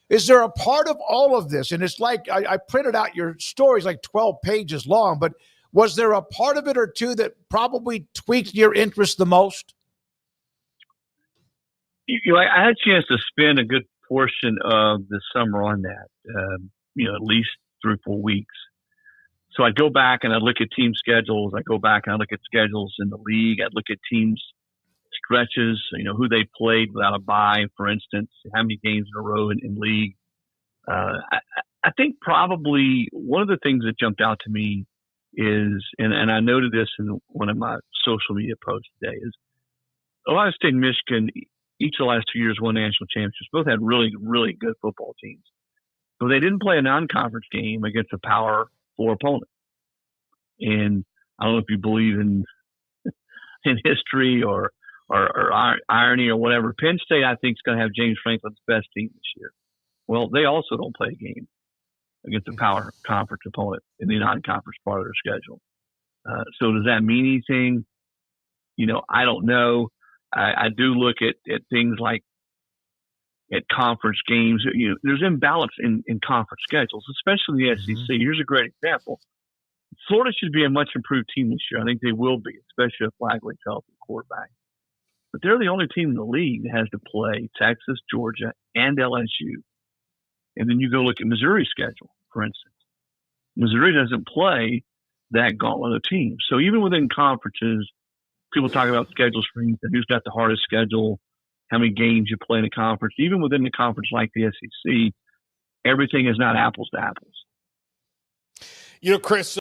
Is there a part of all of this? And it's like I printed out your stories like 12 pages long, but was there a part of it or two that probably tweaked your interest the most? I had a chance to spend a good portion of the summer on that, at least 3 or 4 weeks. So I'd go back and I'd look at team schedules. I go back and I look at schedules in the league. I'd look at teams stretches, who they played without a bye, for instance, how many games in a row in league. I think probably one of the things that jumped out to me is, and I noted this in one of my social media posts today, is Ohio State and Michigan, each of the last 2 years won national championships. Both had really, really good football teams. But they didn't play a non-conference game against a Power 4 opponent. And I don't know if you believe in history or irony or whatever. Penn State, I think, is going to have James Franklin's best team this year. Well, they also don't play a game against a Power Conference opponent in the non-conference part of their schedule. So does that mean anything? I don't know. I do look at things like at conference games. There's imbalance in conference schedules, especially in the SEC. Here's a great example. Florida should be a much improved team this year. I think they will be, especially if Flagler's healthy quarterback. But they're the only team in the league that has to play Texas, Georgia, and LSU. And then you go look at Missouri's schedule, for instance. Missouri doesn't play that gauntlet of teams. So even within conferences, people talk about schedule strength and who's got the hardest schedule, how many games you play in a conference. Even within the conference like the SEC, everything is not apples to apples. Chris,